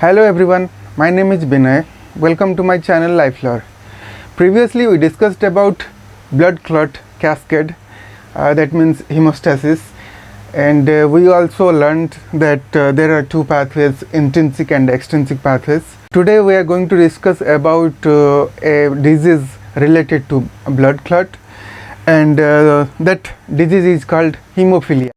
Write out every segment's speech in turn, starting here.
Hello everyone, my name is Binay. Welcome to my channel Lifelore. Previously we discussed about blood clot cascade, that means hemostasis, and we also learned that there are two pathways, intrinsic and extrinsic pathways. Today we are going to discuss about a disease related to blood clot, and that disease is called hemophilia.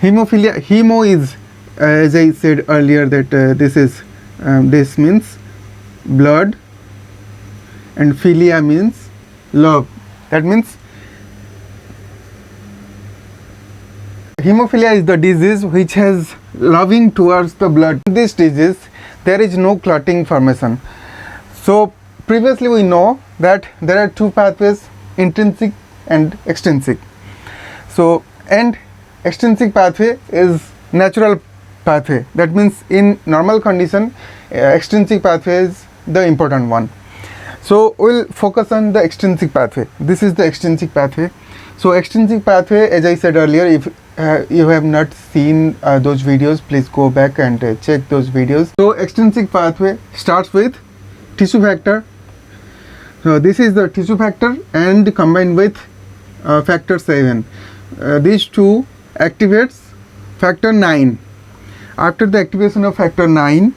Hemophilia. Hemo is, as I said earlier, that this means blood, and philia means love. That means hemophilia is the disease which has loving towards the blood. In this disease, there is no clotting formation. So previously we know that there are two pathways, intrinsic and extrinsic. So, and extrinsic pathway is natural pathway. That means in normal condition, extrinsic pathway is the important one. So we'll focus on the extrinsic pathway. This is the extrinsic pathway. So extrinsic pathway, as I said earlier, if you have not seen those videos, please go back and check those videos. So extrinsic pathway starts with tissue factor. So this is the tissue factor and combined with factor 7. These two activates factor 9. After the activation of factor 9,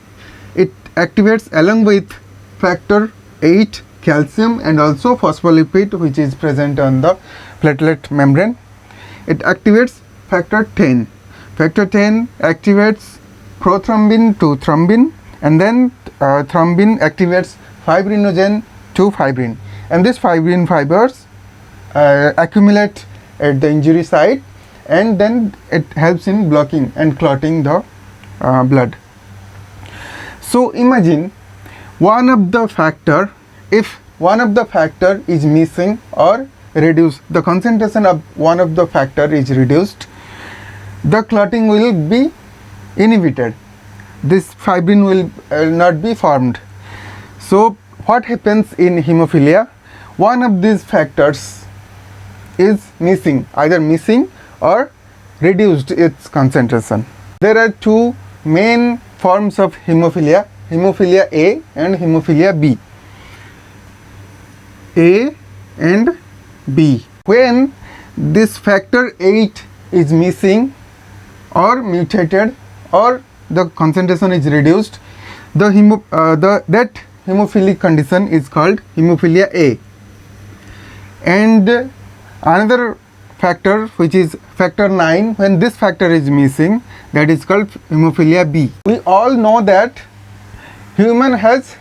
it activates along with factor 8 calcium and also phospholipid, which is present on the platelet membrane. It activates factor 10. Factor 10 activates prothrombin to thrombin, and then thrombin activates fibrinogen to fibrin, and these fibrin fibers accumulate at the injury site, and then it helps in blocking and clotting the blood. So imagine one of the factor, if one of the factor is missing or reduced, the concentration of one of the factor is reduced, the clotting will be inhibited. This fibrin will not be formed. So what happens in hemophilia? One of these factors is missing, either missing or reduced its concentration. There are two main forms of hemophilia, hemophilia A and hemophilia B. A and B. When this factor 8 is missing or mutated or the concentration is reduced, that hemophilic condition is called hemophilia A. And another factor, which is factor 9, when this factor is missing, that is called hemophilia B. We all know that human has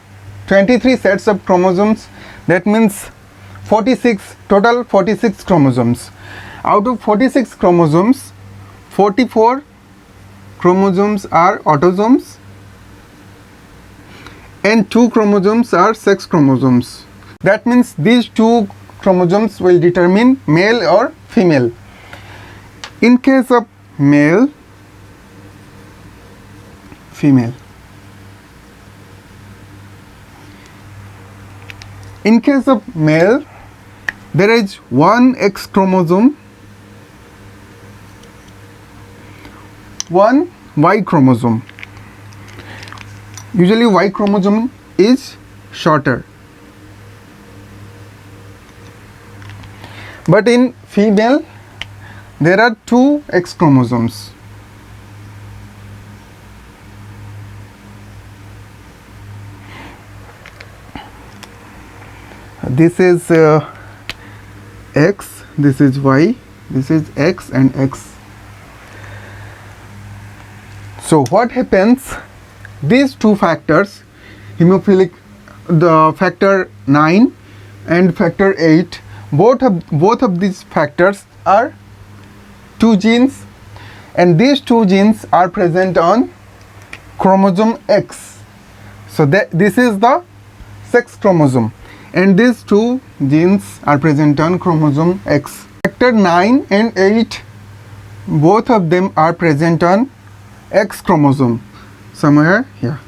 23 sets of chromosomes. That means 46, total 46 chromosomes. Out of 46 chromosomes, 44 chromosomes are autosomes and 2 chromosomes are sex chromosomes. That means these two chromosomes will determine male or female. In case of male, female. In case of male, there is one X chromosome, one Y chromosome. Usually Y chromosome is shorter. But in female, there are two X chromosomes. This is X, this is Y, this is X and X. So what happens? These two factors, hemophilic, the factor 9 and factor 8, both of these factors are two genes, and these two genes are present on chromosome X. So this is the sex chromosome, and these two genes are present on chromosome X. Factor 9 and 8, both of them are present on X chromosome, somewhere here.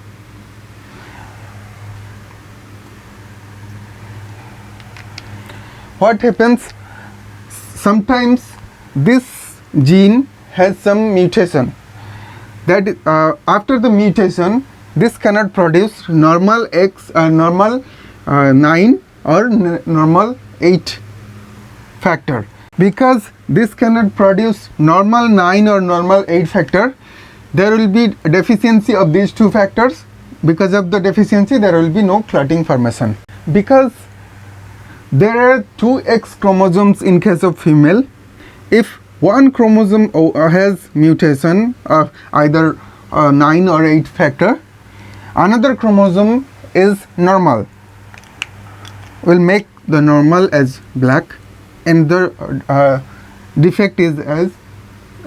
what happens, sometimes this gene has some mutation, that after the mutation this cannot produce normal X normal 9 or normal 8 factor. Because this cannot produce normal 9 or normal 8 factor, there will be deficiency of these two factors. Because of the deficiency, there will be no clotting formation. Because there are two X chromosomes in case of female, if one chromosome has mutation of either 9 or 8 factor, another chromosome is normal, will make the normal as black and the defect is as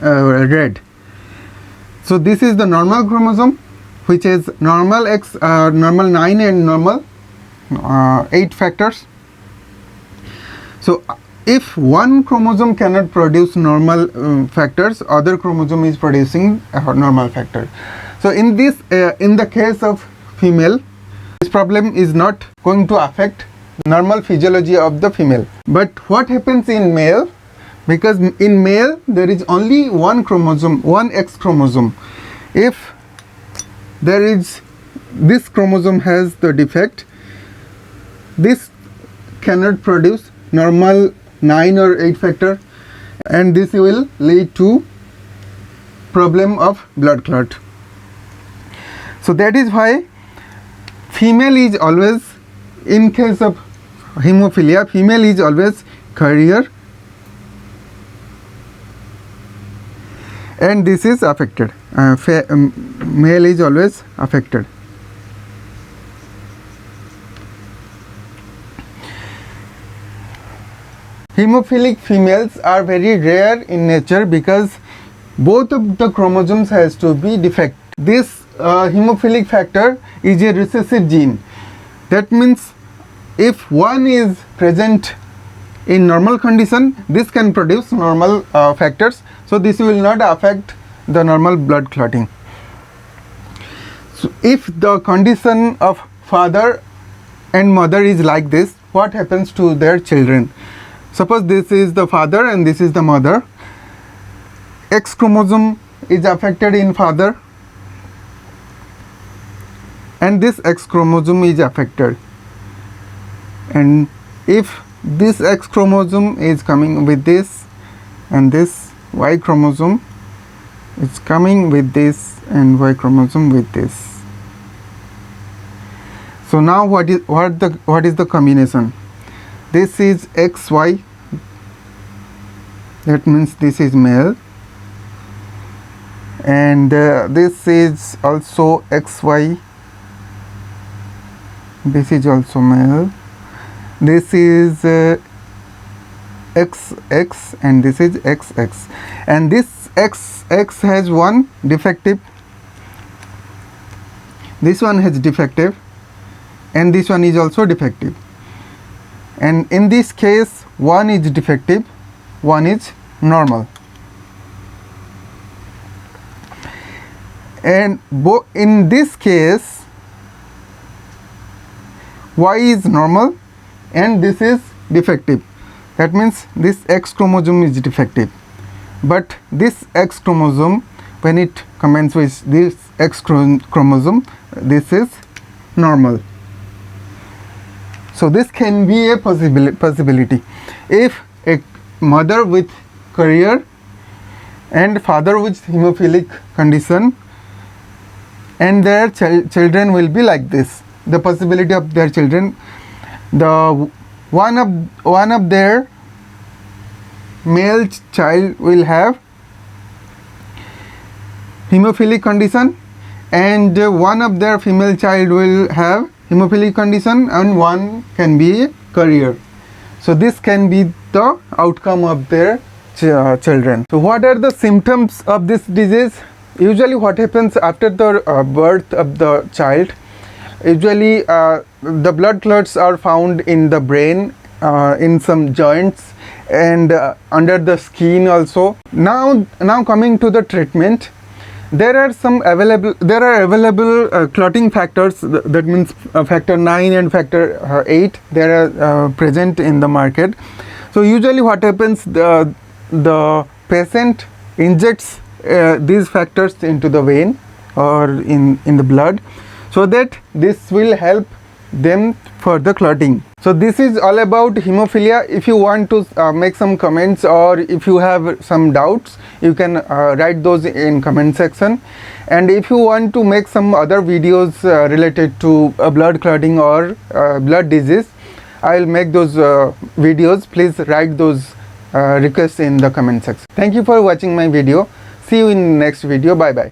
red. So this is the normal chromosome, which is normal X, normal 9 and normal 8 factors. So if one chromosome cannot produce normal factors, other chromosome is producing a normal factor. So in this, in the case of female, this problem is not going to affect normal physiology of the female. But what happens in male? Because in male there is only one chromosome, one X chromosome. If there is, this chromosome has the defect, this cannot produce normal 9 or 8 factor, and this will lead to problem of blood clot. So that is why female is always, in case of hemophilia, female is always carrier and this is affected. Male is always affected. Hemophilic females are very rare in nature because both of the chromosomes has to be defect. This hemophilic factor is a recessive gene. That means if one is present in normal condition, this can produce normal factors, so this will not affect the normal blood clotting. So if the condition of father and mother is like this, what happens to their children? Suppose this is the father and this is the mother. X chromosome is affected in father and this X chromosome is affected, and if this X chromosome is coming with this and this Y chromosome is coming with this and Y chromosome with this. So now what is the combination? This is XY, that means this is male, and this is also XY, this is also male, this is XX and this is XX, and this XX has one defective, this one has defective, and this one is also defective, and in this case one is defective, one is normal, and in this case Y is normal and this is defective. That means this X chromosome is defective, but this X chromosome, when it combines with this X chromosome, this is normal. So this can be a possibility. If a mother with carrier and father with hemophilic condition and their children will be like this, the possibility of their children, the one of their male child will have hemophilic condition and one of their female child will have hemophilic condition and one can be a carrier. So this can be the outcome of their children. So what are the symptoms of this disease? Usually what happens after the birth of the child, usually the blood clots are found in the brain, in some joints and under the skin also. Now coming to the treatment, there are available clotting factors, that means factor 9 and factor 8, they are present in the market. So usually what happens, the patient injects these factors into the vein or in the blood, so that this will help them for the clotting. So this is all about hemophilia. If you want to make some comments, or if you have some doubts, you can write those in comment section. And if you want to make some other videos related to blood clotting or blood disease, I will make those videos. Please write those requests in the comment section. Thank you for watching my video. See you in next video. Bye bye.